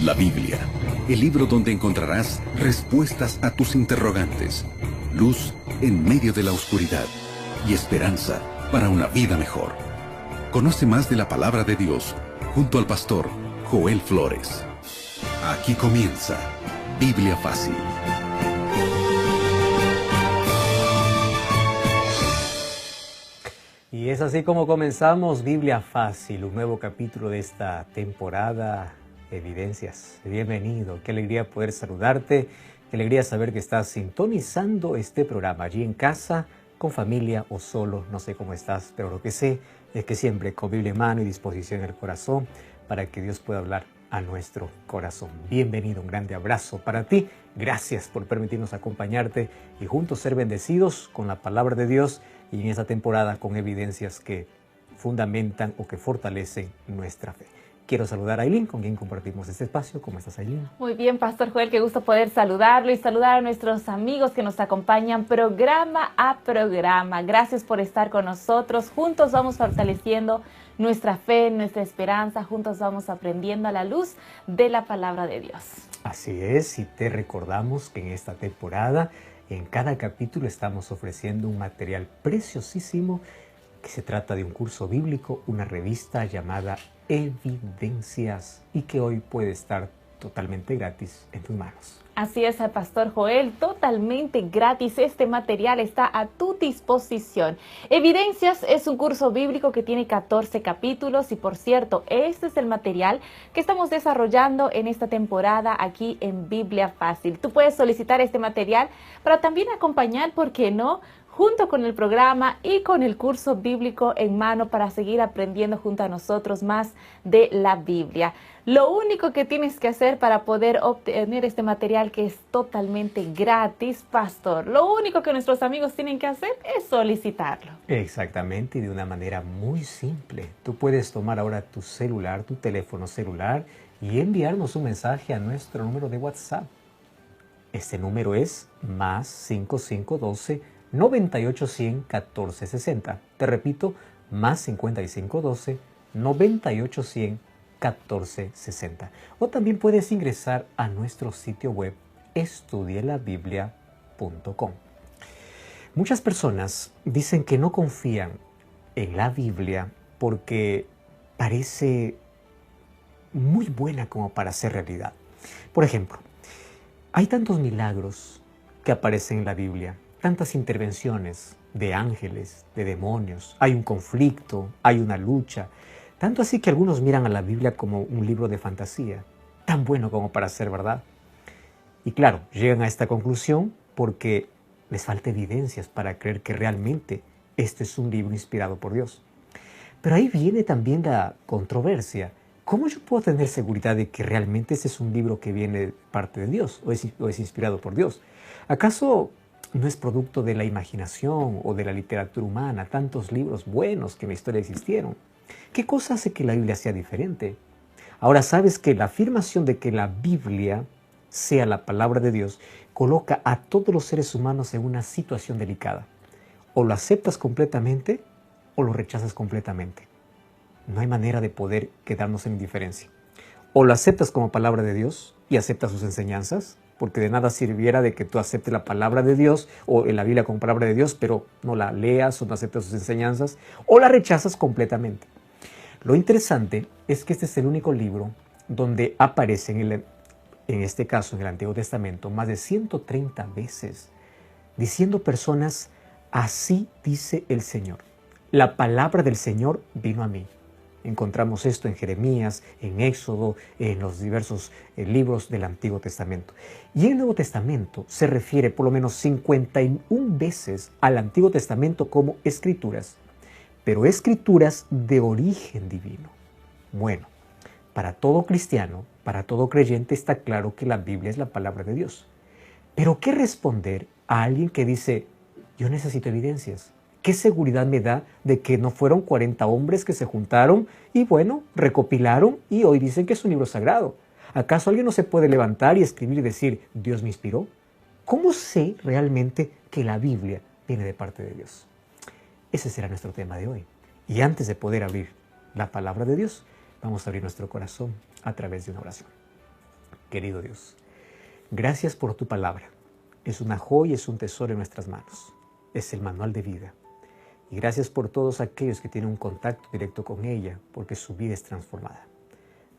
La Biblia, el libro donde encontrarás respuestas a tus interrogantes, luz en medio de la oscuridad y esperanza para una vida mejor. Conoce más de la palabra de Dios junto al pastor Joel Flores. Aquí comienza Biblia Fácil. Y es así como comenzamos Biblia Fácil, un nuevo capítulo de esta temporada, Evidencias. Bienvenido, qué alegría poder saludarte, qué alegría saber que estás sintonizando este programa allí en casa, con familia o solo, no sé cómo estás, pero lo que sé es que siempre con Biblia en mano y disposición en el corazón para que Dios pueda hablar a nuestro corazón. Bienvenido, un grande abrazo para ti, gracias por permitirnos acompañarte y juntos ser bendecidos con la palabra de Dios y en esta temporada con evidencias que fundamentan o que fortalecen nuestra fe. Quiero saludar a Aileen, con quien compartimos este espacio. ¿Cómo estás, Aileen? Muy bien, Pastor Joel, qué gusto poder saludarlo y saludar a nuestros amigos que nos acompañan programa a programa. Gracias por estar con nosotros. Juntos vamos fortaleciendo nuestra fe, nuestra esperanza. Juntos vamos aprendiendo a la luz de la palabra de Dios. Así es, y te recordamos que en esta temporada, en cada capítulo estamos ofreciendo un material preciosísimo que se trata de un curso bíblico, una revista llamada Evidencias y que hoy puede estar totalmente gratis en tus manos. Así es, Pastor Joel, totalmente gratis. Este material está a tu disposición. Evidencias es un curso bíblico que tiene 14 capítulos y, por cierto, este es el material que estamos desarrollando en esta temporada aquí en Biblia Fácil. Tú puedes solicitar este material para también acompañar, ¿por qué no?, junto con el programa y con el curso bíblico en mano para seguir aprendiendo junto a nosotros más de la Biblia. Lo único que tienes que hacer para poder obtener este material, que es totalmente gratis, Pastor, lo único que nuestros amigos tienen que hacer es solicitarlo. Exactamente, y de una manera muy simple. Tú puedes tomar ahora tu celular, tu teléfono celular y enviarnos un mensaje a nuestro número de WhatsApp. Este número es más 5512 9810 1460. Te repito, más 5512 9810 1460. O también puedes ingresar a nuestro sitio web estudielabiblia.com. Muchas personas dicen que no confían en la Biblia porque parece muy buena como para ser realidad. Por ejemplo, hay tantos milagros que aparecen en la Biblia, tantas intervenciones de ángeles, de demonios, hay un conflicto, hay una lucha, tanto así que algunos miran a la Biblia como un libro de fantasía, tan bueno como para ser verdad. Y claro, llegan a esta conclusión porque les falta evidencias para creer que realmente este es un libro inspirado por Dios. Pero ahí viene también la controversia. ¿Cómo yo puedo tener seguridad de que realmente este es un libro que viene de parte de Dios o es inspirado por Dios? ¿Acaso no es producto de la imaginación o de la literatura humana, tantos libros buenos que en la historia existieron? ¿Qué cosa hace que la Biblia sea diferente? Ahora sabes que la afirmación de que la Biblia sea la palabra de Dios coloca a todos los seres humanos en una situación delicada. O lo aceptas completamente o lo rechazas completamente. No hay manera de poder quedarnos en indiferencia. O lo aceptas como palabra de Dios y aceptas sus enseñanzas, porque de nada sirviera de que tú aceptes la palabra de Dios o en la Biblia como palabra de Dios, pero no la leas o no aceptas sus enseñanzas, o la rechazas completamente. Lo interesante es que este es el único libro donde aparece en este caso en el Antiguo Testamento más de 130 veces diciendo personas: así dice el Señor. La palabra del Señor vino a mí. Encontramos esto en Jeremías, en Éxodo, en los diversos libros del Antiguo Testamento. Y en el Nuevo Testamento se refiere por lo menos 51 veces al Antiguo Testamento como escrituras, pero escrituras de origen divino. Bueno, para todo cristiano, para todo creyente está claro que la Biblia es la palabra de Dios. Pero ¿qué responder a alguien que dice: yo necesito evidencias? ¿Qué seguridad me da de que no fueron 40 hombres que se juntaron y bueno, recopilaron y hoy dicen que es un libro sagrado? ¿Acaso alguien no se puede levantar y escribir y decir: Dios me inspiró? ¿Cómo sé realmente que la Biblia viene de parte de Dios? Ese será nuestro tema de hoy. Y antes de poder abrir la palabra de Dios, Vamos a abrir nuestro corazón a través de una oración. Querido Dios, gracias por tu palabra. Es una joya, es un tesoro en nuestras manos. Es el manual de vida. Y gracias por todos aquellos que tienen un contacto directo con ella, porque su vida es transformada.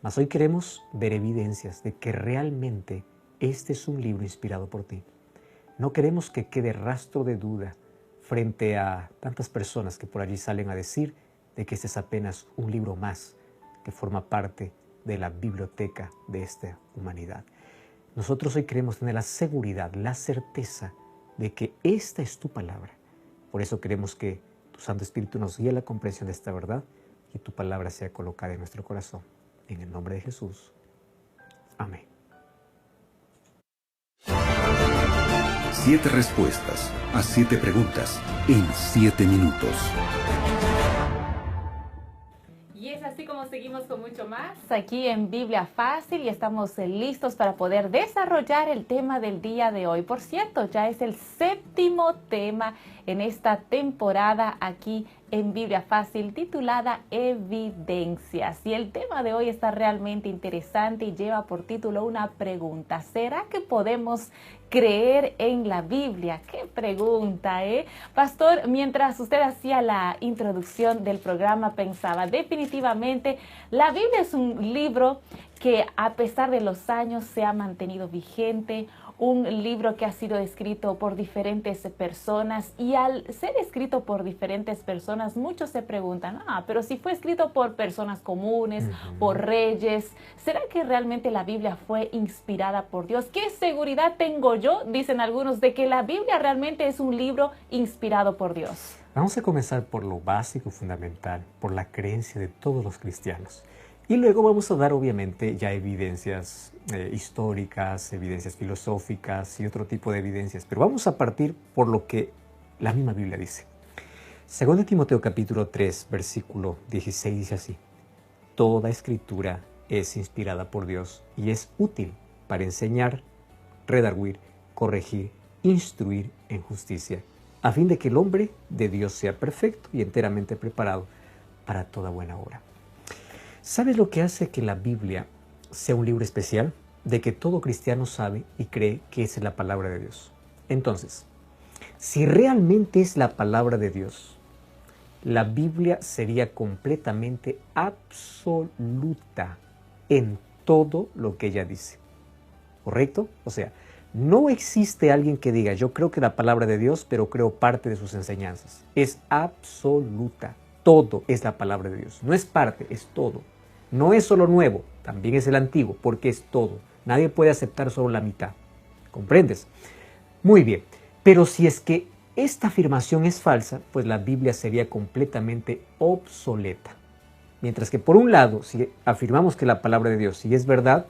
Mas hoy queremos ver evidencias de que realmente este es un libro inspirado por ti. No queremos que quede rastro de duda frente a tantas personas que por allí salen a decir de que este es apenas un libro más que forma parte de la biblioteca de esta humanidad. Nosotros hoy queremos tener la seguridad, la certeza de que esta es tu palabra. Por eso queremos que tu Santo Espíritu nos guíe a la comprensión de esta verdad y tu palabra sea colocada en nuestro corazón. En el nombre de Jesús. Amén. 7 respuestas a 7 preguntas en 7 minutos. Y es así como seguimos con mucho más aquí en Biblia Fácil y estamos listos para poder desarrollar el tema del día de hoy. Por cierto, ya es el 7º tema en esta temporada aquí en Biblia Fácil titulada Evidencias. Y el tema de hoy está realmente interesante y lleva por título una pregunta. ¿Será que podemos creer en la Biblia? ¡Qué pregunta, eh! Pastor, mientras usted hacía la introducción del programa, pensaba, definitivamente, la Biblia es un libro que a pesar de los años se ha mantenido vigente, un libro que ha sido escrito por diferentes personas y al ser escrito por diferentes personas, muchos se preguntan, pero si fue escrito por personas comunes, por reyes, ¿será que realmente la Biblia fue inspirada por Dios? ¿Qué seguridad tengo yo, dicen algunos, de que la Biblia realmente es un libro inspirado por Dios? Vamos a comenzar por lo básico, fundamental, por la creencia de todos los cristianos. Y luego vamos a dar, obviamente, ya evidencias históricas, evidencias filosóficas y otro tipo de evidencias. Pero vamos a partir por lo que la misma Biblia dice. Segundo de Timoteo capítulo 3, versículo 16 dice así: toda escritura es inspirada por Dios y es útil para enseñar, redarguir, corregir, instruir en justicia, a fin de que el hombre de Dios sea perfecto y enteramente preparado para toda buena obra. ¿Sabes lo que hace que la Biblia sea un libro especial? De que todo cristiano sabe y cree que es la palabra de Dios. Entonces, si realmente es la palabra de Dios, la Biblia sería completamente absoluta en todo lo que ella dice. ¿Correcto? O sea, no existe alguien que diga, yo creo que la palabra de Dios, pero creo parte de sus enseñanzas. Es absoluta. Todo es la palabra de Dios. No es parte, es todo. No es solo nuevo, también es el antiguo, porque es todo. Nadie puede aceptar solo la mitad. ¿Comprendes? Muy bien. Pero si es que esta afirmación es falsa, pues la Biblia sería completamente obsoleta. Mientras que por un lado, si afirmamos que la palabra de Dios sí es verdad,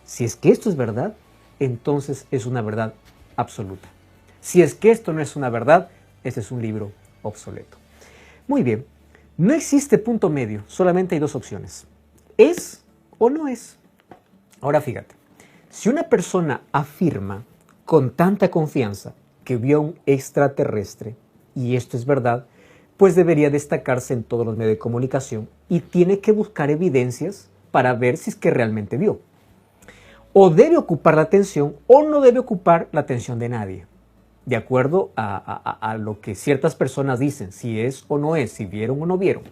si es que esto es verdad, entonces es una verdad absoluta. Si es que esto no es una verdad, este es un libro obsoleto. Muy bien. No existe punto medio, solamente hay dos opciones. ¿Es o no es? Ahora fíjate, si una persona afirma con tanta confianza que vio un extraterrestre, y esto es verdad, pues debería destacarse en todos los medios de comunicación y tiene que buscar evidencias para ver si es que realmente vio. O debe ocupar la atención o no debe ocupar la atención de nadie, de acuerdo a lo que ciertas personas dicen, si es o no es, si vieron o no vieron.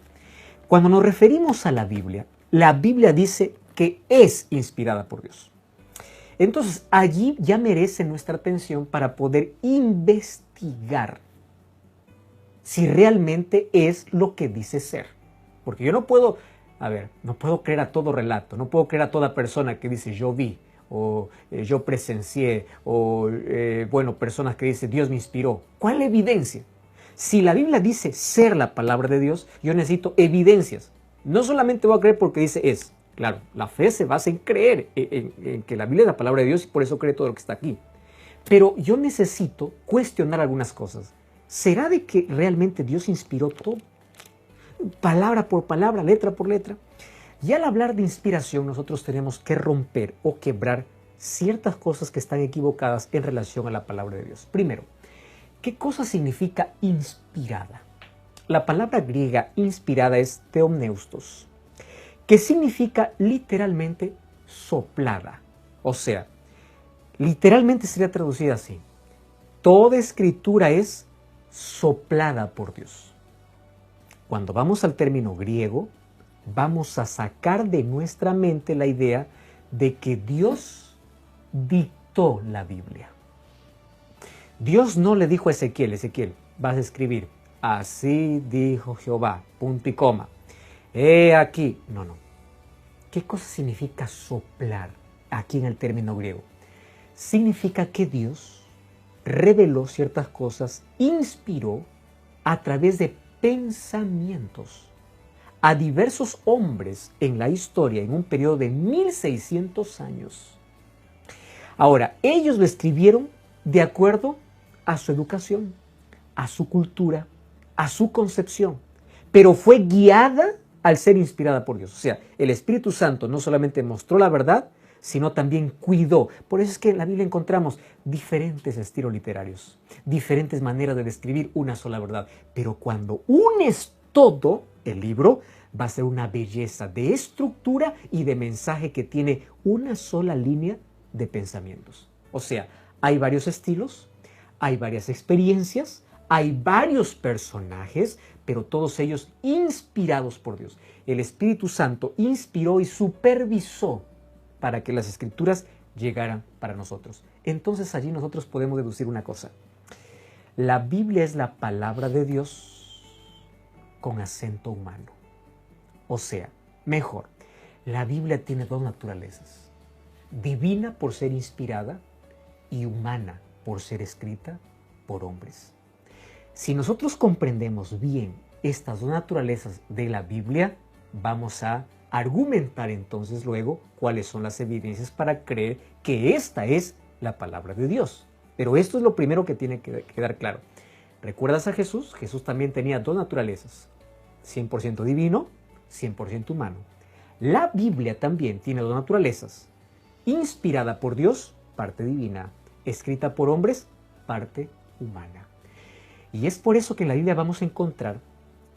Cuando nos referimos a la Biblia dice que es inspirada por Dios. Entonces, allí ya merece nuestra atención para poder investigar si realmente es lo que dice ser. Porque yo no puedo creer a todo relato, no puedo creer a toda persona que dice yo vi, o yo presencié, o personas que dicen Dios me inspiró. ¿Cuál es la evidencia? Si la Biblia dice ser la palabra de Dios, yo necesito evidencias. No solamente voy a creer porque dice es. Claro, la fe se basa en creer en que la Biblia es la palabra de Dios y por eso cree todo lo que está aquí. Pero yo necesito cuestionar algunas cosas. ¿Será de que realmente Dios inspiró todo? Palabra por palabra, letra por letra. Y al hablar de inspiración, nosotros tenemos que romper o quebrar ciertas cosas que están equivocadas en relación a la palabra de Dios. Primero, ¿qué cosa significa inspirada? La palabra griega inspirada es theomneustos, que significa literalmente soplada. O sea, literalmente sería traducida así: toda escritura es soplada por Dios. Cuando vamos al término griego, vamos a sacar de nuestra mente la idea de que Dios dictó la Biblia. Dios no le dijo a Ezequiel: Ezequiel, vas a escribir, así dijo Jehová, punto y coma. He aquí. No, no. ¿Qué cosa significa soplar aquí en el término griego? Significa que Dios reveló ciertas cosas, inspiró a través de pensamientos a diversos hombres en la historia en un periodo de 1600 años. Ahora, ellos lo escribieron de acuerdo a su educación, a su cultura, a su concepción, pero fue guiada al ser inspirada por Dios. O sea, el Espíritu Santo no solamente mostró la verdad, sino también cuidó. Por eso es que en la Biblia encontramos diferentes estilos literarios, diferentes maneras de describir una sola verdad. Pero cuando unes todo, el libro va a ser una belleza de estructura y de mensaje que tiene una sola línea de pensamientos. O sea, hay varios estilos, hay varias experiencias, hay varios personajes, pero todos ellos inspirados por Dios. El Espíritu Santo inspiró y supervisó para que las Escrituras llegaran para nosotros. Entonces allí nosotros podemos deducir una cosa: la Biblia es la palabra de Dios con acento humano. O sea, mejor, la Biblia tiene dos naturalezas: divina por ser inspirada y humana por ser escrita por hombres. Si nosotros comprendemos bien estas dos naturalezas de la Biblia, vamos a argumentar entonces luego cuáles son las evidencias para creer que esta es la palabra de Dios. Pero esto es lo primero que tiene que quedar claro. ¿Recuerdas a Jesús? Jesús también tenía dos naturalezas: 100% divino, 100% humano. La Biblia también tiene dos naturalezas: inspirada por Dios, parte divina; escrita por hombres, parte humana. Y es por eso que en la Biblia vamos a encontrar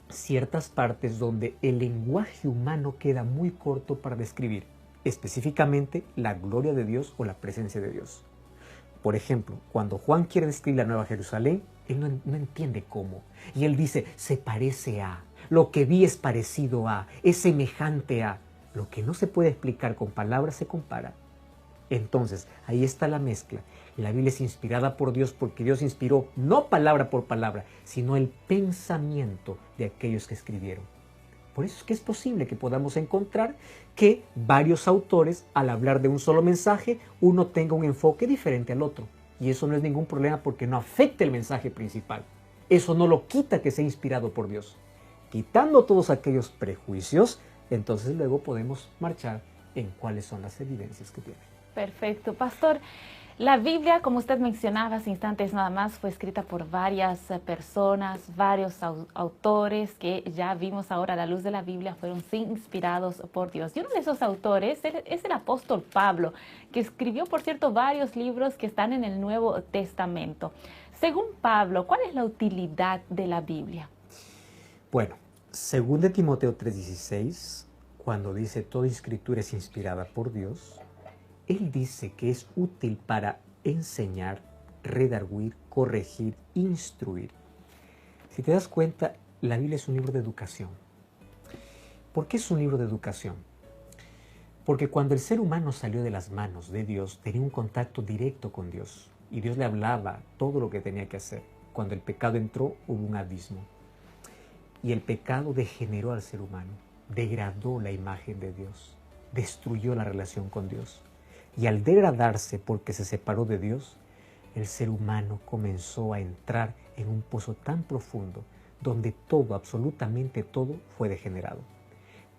ciertas partes donde el lenguaje humano queda muy corto para describir específicamente la gloria de Dios o la presencia de Dios. Por ejemplo, cuando Juan quiere describir la Nueva Jerusalén, él no entiende cómo. Y él dice: se parece a, lo que vi es parecido a, es semejante a. Lo que no se puede explicar con palabras se compara. Entonces, ahí está la mezcla. La Biblia es inspirada por Dios porque Dios inspiró no palabra por palabra, sino el pensamiento de aquellos que escribieron. Por eso es que es posible que podamos encontrar que varios autores, al hablar de un solo mensaje, uno tenga un enfoque diferente al otro. Y eso no es ningún problema porque no afecta el mensaje principal. Eso no lo quita que sea inspirado por Dios. Quitando todos aquellos prejuicios, entonces luego podemos marchar en cuáles son las evidencias que tiene. Perfecto. Pastor, la Biblia, como usted mencionaba hace instantes nada más, fue escrita por varias personas, varios autores que ya vimos ahora a la luz de la Biblia fueron inspirados por Dios. Y uno de esos autores es el apóstol Pablo, que escribió, por cierto, varios libros que están en el Nuevo Testamento. Según Pablo, ¿cuál es la utilidad de la Biblia? Bueno, según de Timoteo 3:16, cuando dice toda escritura es inspirada por Dios, él dice que es útil para enseñar, redarguir, corregir, instruir. Si te das cuenta, la Biblia es un libro de educación. ¿Por qué es un libro de educación? Porque cuando el ser humano salió de las manos de Dios, tenía un contacto directo con Dios. Y Dios le hablaba todo lo que tenía que hacer. Cuando el pecado entró, hubo un abismo. Y el pecado degeneró al ser humano, degradó la imagen de Dios, destruyó la relación con Dios. Y al degradarse porque se separó de Dios, el ser humano comenzó a entrar en un pozo tan profundo donde todo, absolutamente todo, fue degenerado.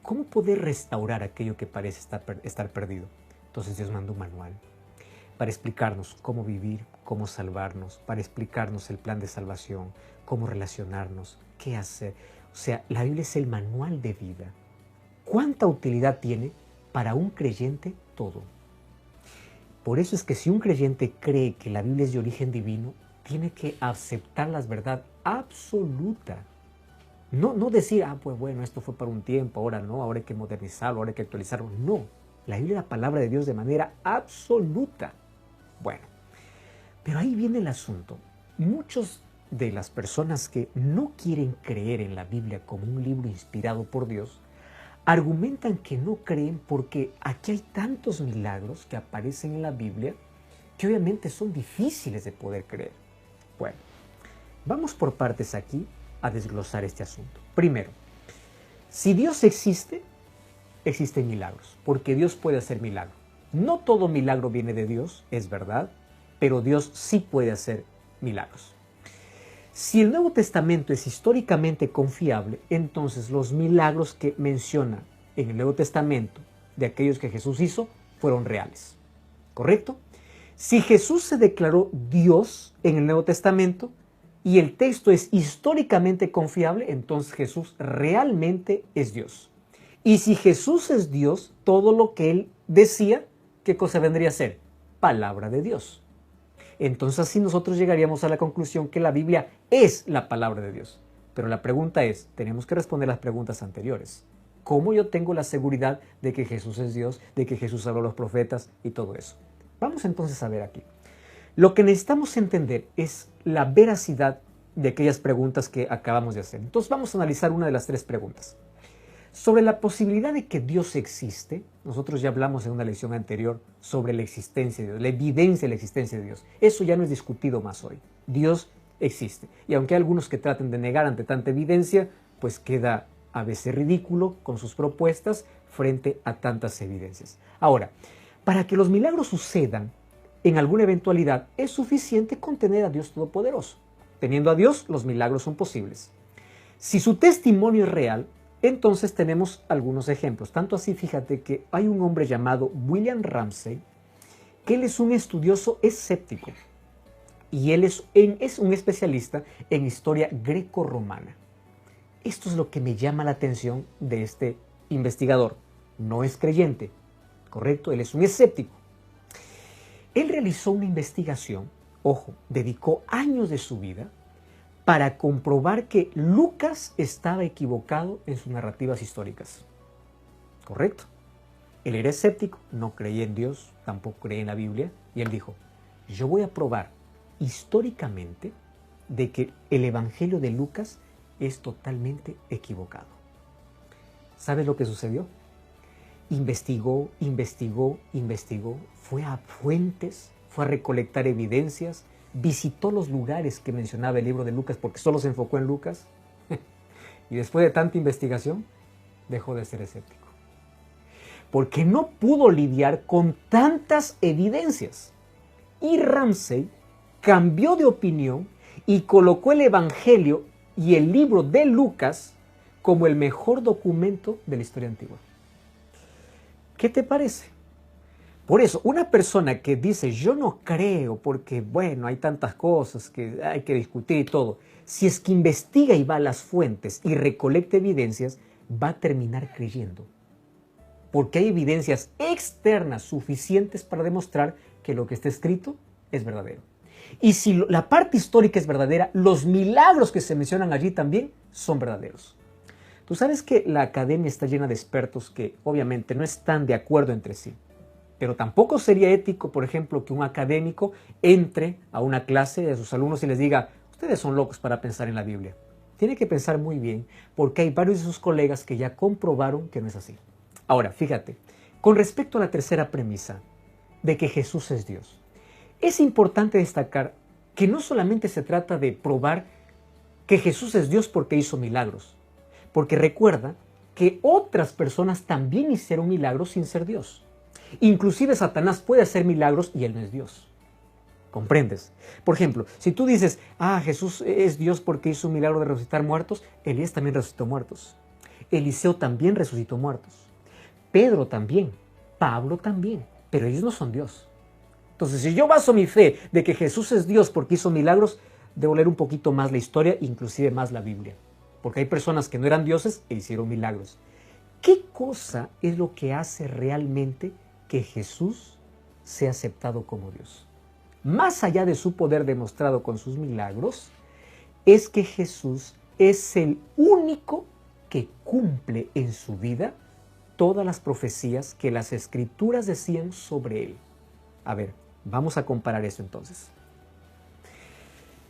¿Cómo poder restaurar aquello que parece estar perdido? Entonces Dios mandó un manual para explicarnos cómo vivir, cómo salvarnos, para explicarnos el plan de salvación, cómo relacionarnos, qué hacer. O sea, la Biblia es el manual de vida. ¿Cuánta utilidad tiene para un creyente? Todo. Por eso es que si un creyente cree que la Biblia es de origen divino, tiene que aceptar la verdad absoluta No decir, pues bueno, esto fue para un tiempo, ahora no, ahora hay que modernizarlo, ahora hay que actualizarlo. No, la Biblia es la palabra de Dios de manera absoluta. Bueno, pero ahí viene el asunto. Muchos de las personas que no quieren creer en la Biblia como un libro inspirado por Dios, argumentan que no creen porque aquí hay tantos milagros que aparecen en la Biblia que obviamente son difíciles de poder creer. Bueno, vamos por partes aquí a desglosar este asunto. Primero, si Dios existe, existen milagros, porque Dios puede hacer milagros. No todo milagro viene de Dios, es verdad, pero Dios sí puede hacer milagros. Si el Nuevo Testamento es históricamente confiable, entonces los milagros que menciona en el Nuevo Testamento de aquellos que Jesús hizo fueron reales. ¿Correcto? Si Jesús se declaró Dios en el Nuevo Testamento y el texto es históricamente confiable, entonces Jesús realmente es Dios. Y si Jesús es Dios, todo lo que Él decía, ¿qué cosa vendría a ser? Palabra de Dios. Entonces así nosotros llegaríamos a la conclusión que la Biblia es la palabra de Dios. Pero la pregunta es, tenemos que responder las preguntas anteriores. ¿Cómo yo tengo la seguridad de que Jesús es Dios, de que Jesús habló a los profetas y todo eso? Vamos entonces a ver aquí. Lo que necesitamos entender es la veracidad de aquellas preguntas que acabamos de hacer. Entonces vamos a analizar una de las tres preguntas. Sobre la posibilidad de que Dios existe, nosotros ya hablamos en una lección anterior sobre la existencia de Dios, la evidencia de la existencia de Dios. Eso ya no es discutido más hoy. Dios existe. Y aunque hay algunos que traten de negar ante tanta evidencia, pues queda a veces ridículo con sus propuestas frente a tantas evidencias. Ahora, para que los milagros sucedan en alguna eventualidad, es suficiente con tener a Dios Todopoderoso. Teniendo a Dios, los milagros son posibles. Si su testimonio es real, entonces tenemos algunos ejemplos. Tanto así, fíjate que hay un hombre llamado William Ramsey, que él es un estudioso escéptico y él es un especialista en historia greco-romana. Esto es lo que me llama la atención de este investigador. No es creyente, ¿correcto? Él es un escéptico. Él realizó una investigación, ojo, dedicó años de su vida para comprobar que Lucas estaba equivocado en sus narrativas históricas. ¿Correcto? Él era escéptico, no creía en Dios, tampoco creía en la Biblia, y él dijo, yo voy a probar históricamente de que el Evangelio de Lucas es totalmente equivocado. ¿Sabes lo que sucedió? Investigó, fue a fuentes, fue a recolectar evidencias, visitó los lugares que mencionaba el libro de Lucas porque solo se enfocó en Lucas y después de tanta investigación dejó de ser escéptico. Porque no pudo lidiar con tantas evidencias. Y Ramsey cambió de opinión y colocó el Evangelio y el libro de Lucas como el mejor documento de la historia antigua. ¿Qué te parece? Por eso, una persona que dice, yo no creo porque, bueno, hay tantas cosas que hay que discutir y todo, si es que investiga y va a las fuentes y recolecta evidencias, va a terminar creyendo. Porque hay evidencias externas suficientes para demostrar que lo que está escrito es verdadero. Y si la parte histórica es verdadera, los milagros que se mencionan allí también son verdaderos. Tú sabes que la academia está llena de expertos que obviamente no están de acuerdo entre sí. Pero tampoco sería ético, por ejemplo, que un académico entre a una clase de sus alumnos y les diga, ustedes son locos para pensar en la Biblia. Tiene que pensar muy bien porque hay varios de sus colegas que ya comprobaron que no es así. Ahora, fíjate, con respecto a la tercera premisa de que Jesús es Dios, es importante destacar que no solamente se trata de probar que Jesús es Dios porque hizo milagros, porque recuerda que otras personas también hicieron milagros sin ser Dios. Inclusive Satanás puede hacer milagros y él no es Dios. ¿Comprendes? Por ejemplo, si tú dices, Jesús es Dios porque hizo un milagro de resucitar muertos, Elías también resucitó muertos. Eliseo también resucitó muertos. Pedro también. Pablo también. Pero ellos no son Dios. Entonces, si yo baso mi fe de que Jesús es Dios porque hizo milagros, debo leer un poquito más la historia, inclusive más la Biblia. Porque hay personas que no eran dioses e hicieron milagros. ¿Qué cosa es lo que hace realmente que Jesús sea aceptado como Dios? Más allá de su poder demostrado con sus milagros, es que Jesús es el único que cumple en su vida todas las profecías que las Escrituras decían sobre él. A ver, vamos a comparar eso entonces.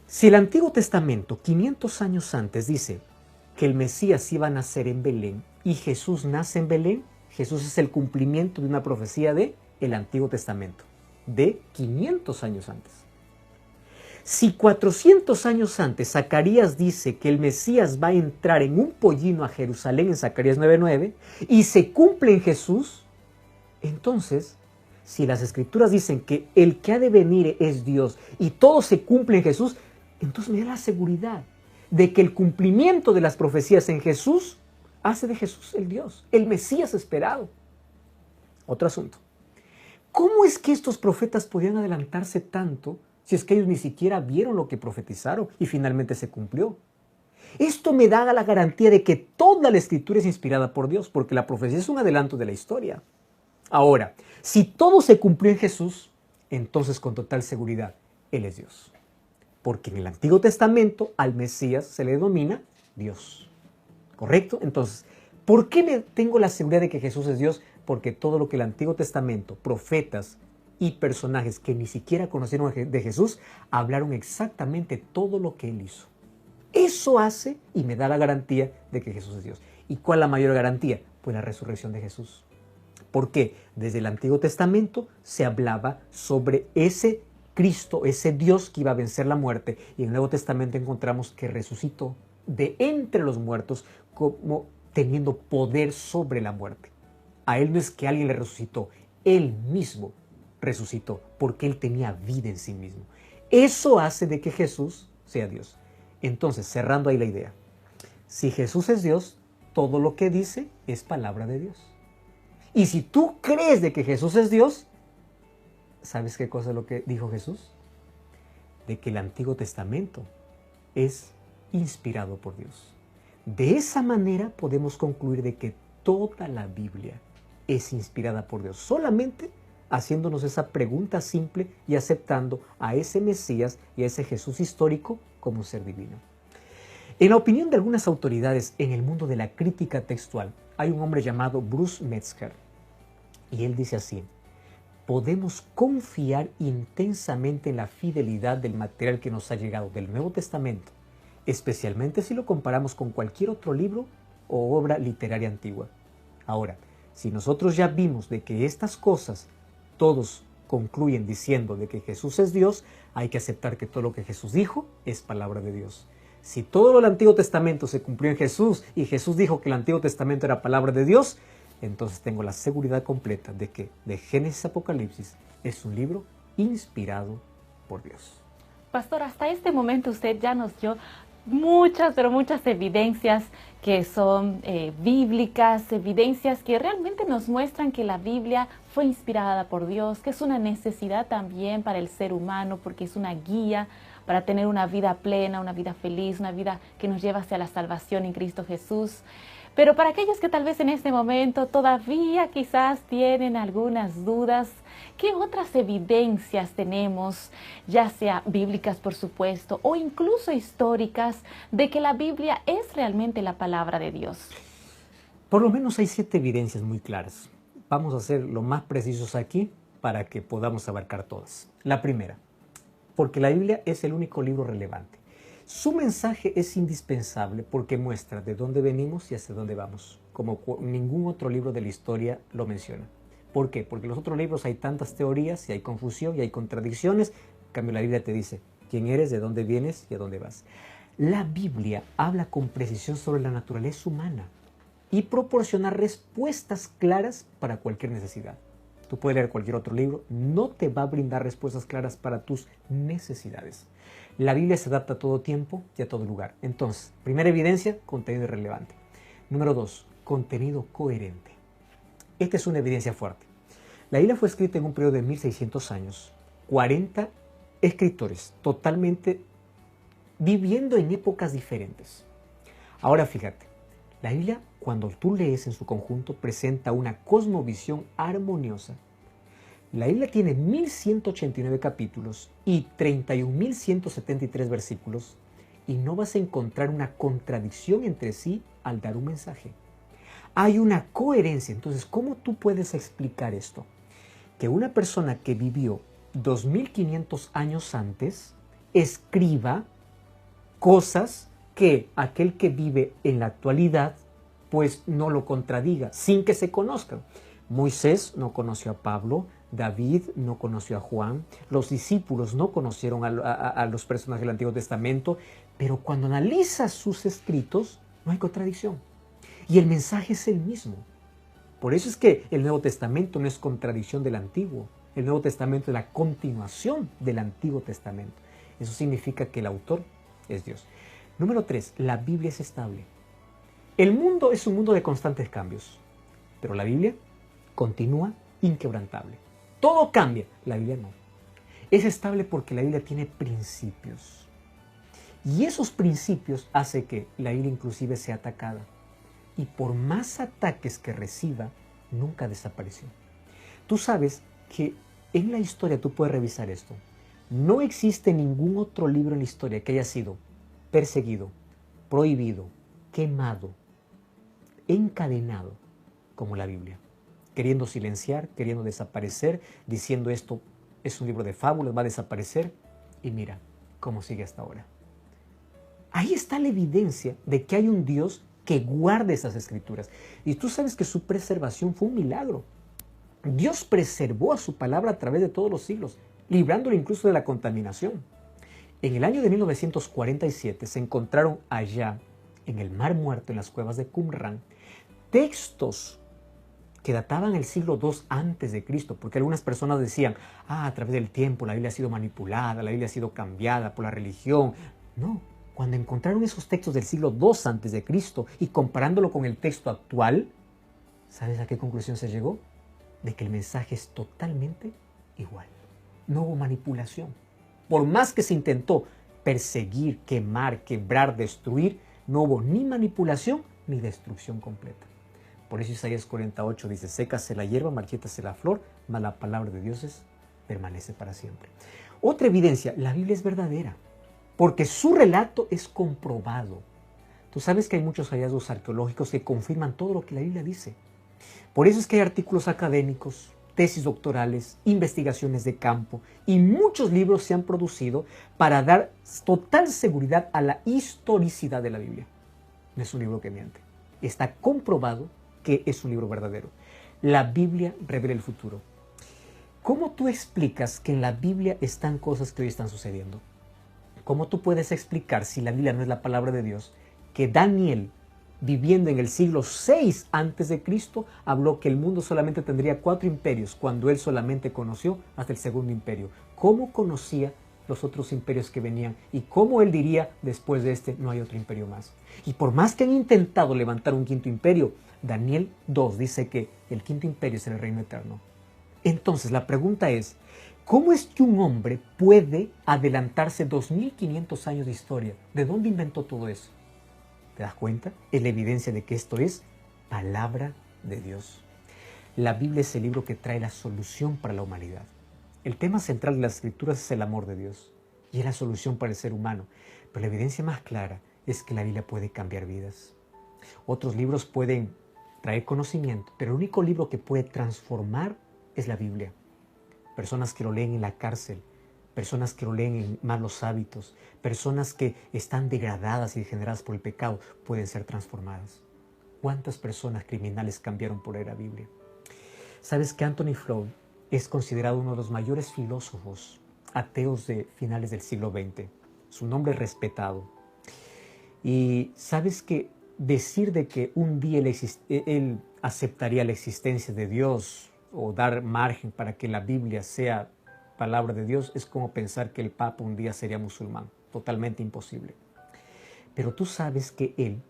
Si el Antiguo Testamento, 500 años antes, dice que el Mesías iba a nacer en Belén y Jesús nace en Belén, Jesús es el cumplimiento de una profecía del Antiguo Testamento, de 500 años antes. Si 400 años antes Zacarías dice que el Mesías va a entrar en un pollino a Jerusalén en Zacarías 9:9 y se cumple en Jesús, entonces, si las Escrituras dicen que el que ha de venir es Dios y todo se cumple en Jesús, entonces me da la seguridad de que el cumplimiento de las profecías en Jesús hace de Jesús el Dios, el Mesías esperado. Otro asunto. ¿Cómo es que estos profetas podían adelantarse tanto si es que ellos ni siquiera vieron lo que profetizaron y finalmente se cumplió? Esto me da la garantía de que toda la Escritura es inspirada por Dios, porque la profecía es un adelanto de la historia. Ahora, si todo se cumplió en Jesús, entonces con total seguridad, Él es Dios. Porque en el Antiguo Testamento al Mesías se le denomina Dios. ¿Correcto? Entonces, ¿por qué tengo la seguridad de que Jesús es Dios? Porque todo lo que el Antiguo Testamento, profetas y personajes que ni siquiera conocieron de Jesús, hablaron exactamente todo lo que Él hizo. Eso hace y me da la garantía de que Jesús es Dios. ¿Y cuál es la mayor garantía? Pues la resurrección de Jesús. ¿Por qué? Desde el Antiguo Testamento se hablaba sobre ese Cristo, ese Dios que iba a vencer la muerte, y en el Nuevo Testamento encontramos que resucitó de entre los muertos como teniendo poder sobre la muerte. A Él no es que alguien le resucitó, Él mismo resucitó, porque Él tenía vida en sí mismo. Eso hace de que Jesús sea Dios. Entonces, cerrando ahí la idea, si Jesús es Dios, todo lo que dice es palabra de Dios. Y si tú crees de que Jesús es Dios, ¿sabes qué cosa es lo que dijo Jesús? De que el Antiguo Testamento es inspirado por Dios. De esa manera podemos concluir de que toda la Biblia es inspirada por Dios, solamente haciéndonos esa pregunta simple y aceptando a ese Mesías y a ese Jesús histórico como un ser divino. En la opinión de algunas autoridades en el mundo de la crítica textual, hay un hombre llamado Bruce Metzger, y él dice así: podemos confiar intensamente en la fidelidad del material que nos ha llegado del Nuevo Testamento, especialmente si lo comparamos con cualquier otro libro o obra literaria antigua. Ahora, si nosotros ya vimos de que estas cosas todos concluyen diciendo de que Jesús es Dios, hay que aceptar que todo lo que Jesús dijo es palabra de Dios. Si todo el Antiguo Testamento se cumplió en Jesús y Jesús dijo que el Antiguo Testamento era palabra de Dios, entonces tengo la seguridad completa de que de Génesis a Apocalipsis es un libro inspirado por Dios. Pastor, hasta este momento usted ya nos dio muchas, pero muchas evidencias que son bíblicas, evidencias que realmente nos muestran que la Biblia fue inspirada por Dios, que es una necesidad también para el ser humano, porque es una guía para tener una vida plena, una vida feliz, una vida que nos lleva hacia la salvación en Cristo Jesús. Pero para aquellos que tal vez en este momento todavía quizás tienen algunas dudas, ¿qué otras evidencias tenemos, ya sea bíblicas por supuesto, o incluso históricas, de que la Biblia es realmente la palabra de Dios? Por lo menos hay 7 evidencias muy claras. Vamos a ser lo más precisos aquí para que podamos abarcar todas. La primera, porque la Biblia es el único libro relevante. Su mensaje es indispensable porque muestra de dónde venimos y hacia dónde vamos, como ningún otro libro de la historia lo menciona. ¿Por qué? Porque en los otros libros hay tantas teorías y hay confusión y hay contradicciones. En cambio, la Biblia te dice quién eres, de dónde vienes y a dónde vas. La Biblia habla con precisión sobre la naturaleza humana y proporciona respuestas claras para cualquier necesidad. Tú puedes leer cualquier otro libro, no te va a brindar respuestas claras para tus necesidades. La Biblia se adapta a todo tiempo y a todo lugar. Entonces, primera evidencia, contenido irrelevante. Número 2, contenido coherente. Esta es una evidencia fuerte. La Biblia fue escrita en un periodo de 1600 años. 40 escritores, totalmente viviendo en épocas diferentes. Ahora fíjate, la Biblia, cuando tú lees en su conjunto, presenta una cosmovisión armoniosa. La Biblia tiene 1189 capítulos y 31.173 versículos, y no vas a encontrar una contradicción entre sí al dar un mensaje. Hay una coherencia. Entonces, ¿cómo tú puedes explicar esto? Que una persona que vivió 2500 años antes escriba cosas que aquel que vive en la actualidad pues no lo contradiga, sin que se conozcan. Moisés no conoció a Pablo, David no conoció a Juan, los discípulos no conocieron a los personajes del Antiguo Testamento, pero cuando analizas sus escritos no hay contradicción. Y el mensaje es el mismo. Por eso es que el Nuevo Testamento no es contradicción del Antiguo. El Nuevo Testamento es la continuación del Antiguo Testamento. Eso significa que el autor es Dios. Número 3, la Biblia es estable. El mundo es un mundo de constantes cambios, pero la Biblia continúa inquebrantable. Todo cambia, la Biblia no. Es estable porque la Biblia tiene principios. Y esos principios hacen que la Biblia inclusive sea atacada. Y por más ataques que reciba, nunca desapareció. Tú sabes que en la historia, tú puedes revisar esto, no existe ningún otro libro en la historia que haya sido perseguido, prohibido, quemado, encadenado como la Biblia, queriendo silenciar, queriendo desaparecer, diciendo esto es un libro de fábulas, va a desaparecer, y mira cómo sigue hasta ahora. Ahí está la evidencia de que hay un Dios que guarda esas escrituras. Y tú sabes que su preservación fue un milagro. Dios preservó a su palabra a través de todos los siglos, librándolo incluso de la contaminación. En el año de 1947 se encontraron allá, en el Mar Muerto, en las cuevas de Qumran, textos que databan el siglo II antes de Cristo, porque algunas personas decían, a través del tiempo la Biblia ha sido manipulada, la Biblia ha sido cambiada por la religión. No, cuando encontraron esos textos del siglo II antes de Cristo y comparándolo con el texto actual, ¿sabes a qué conclusión se llegó? De que el mensaje es totalmente igual. No hubo manipulación. Por más que se intentó perseguir, quemar, quebrar, destruir, no hubo ni manipulación ni destrucción completa. Por eso Isaías 48 dice, sécase la hierba, marchítase la flor, mas la palabra de Dios permanece para siempre. Otra evidencia, la Biblia es verdadera, porque su relato es comprobado. Tú sabes que hay muchos hallazgos arqueológicos que confirman todo lo que la Biblia dice. Por eso es que hay artículos académicos, tesis doctorales, investigaciones de campo y muchos libros se han producido para dar total seguridad a la historicidad de la Biblia. No es un libro que miente. Está comprobado que es un libro verdadero. La Biblia revela el futuro. ¿Cómo tú explicas que en la Biblia están cosas que hoy están sucediendo? ¿Cómo tú puedes explicar, si la Biblia no es la palabra de Dios, que Daniel, viviendo en el siglo VI antes de Cristo, habló que el mundo solamente tendría 4 imperios, cuando él solamente conoció hasta el segundo imperio? ¿Cómo conocía los otros imperios que venían? ¿Y cómo él diría, después de este no hay otro imperio más? Y por más que han intentado levantar un quinto imperio, Daniel 2 dice que el quinto imperio es el reino eterno. Entonces la pregunta es, ¿cómo es que un hombre puede adelantarse 2500 años de historia? ¿De dónde inventó todo eso? ¿Te das cuenta? Es la evidencia de que esto es palabra de Dios. La Biblia es el libro que trae la solución para la humanidad. El tema central de las Escrituras es el amor de Dios y es la solución para el ser humano. Pero la evidencia más clara es que la Biblia puede cambiar vidas. Otros libros pueden traer conocimiento, pero el único libro que puede transformar es la Biblia. Personas que lo leen en la cárcel, personas que lo leen en malos hábitos, personas que están degradadas y degeneradas por el pecado, pueden ser transformadas. ¿Cuántas personas criminales cambiaron por leer la Biblia? ¿Sabes que Anthony Flew es considerado uno de los mayores filósofos ateos de finales del siglo XX? Su nombre es respetado. Y ¿sabes que decir de que un día él aceptaría la existencia de Dios o dar margen para que la Biblia sea palabra de Dios es como pensar que el Papa un día sería musulmán? Totalmente imposible. Pero tú sabes que él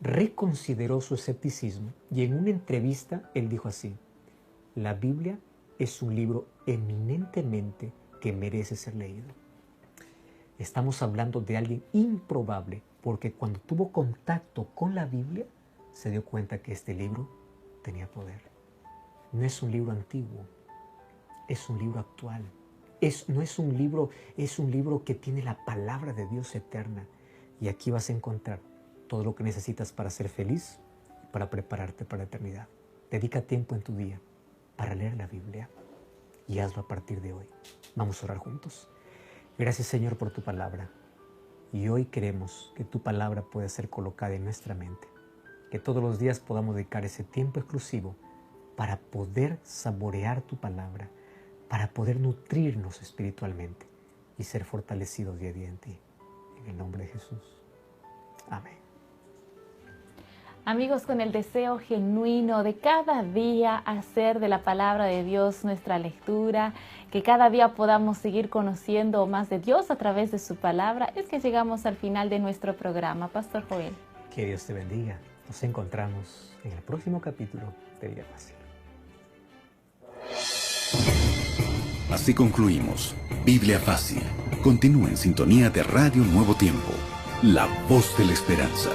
reconsideró su escepticismo y en una entrevista él dijo así: la Biblia es un libro eminentemente que merece ser leído. Estamos hablando de alguien improbable, porque cuando tuvo contacto con la Biblia se dio cuenta que este libro tenía poder. No es un libro antiguo, es un libro actual. No es un libro, es un libro que tiene la palabra de Dios eterna. Y aquí vas a encontrar todo lo que necesitas para ser feliz y para prepararte para la eternidad. Dedica tiempo en tu día para leer la Biblia y hazlo a partir de hoy. Vamos a orar juntos. Gracias, Señor, por tu palabra. Y hoy queremos que tu palabra pueda ser colocada en nuestra mente. Que todos los días podamos dedicar ese tiempo exclusivo para poder saborear tu palabra, para poder nutrirnos espiritualmente y ser fortalecidos día a día en ti. En el nombre de Jesús. Amén. Amigos, con el deseo genuino de cada día hacer de la palabra de Dios nuestra lectura, que cada día podamos seguir conociendo más de Dios a través de su palabra, es que llegamos al final de nuestro programa. Pastor Joel. Que Dios te bendiga. Nos encontramos en el próximo capítulo de Biblia Fácil. Así concluimos Biblia Fácil. Continúa en sintonía de Radio Nuevo Tiempo, la voz de la esperanza.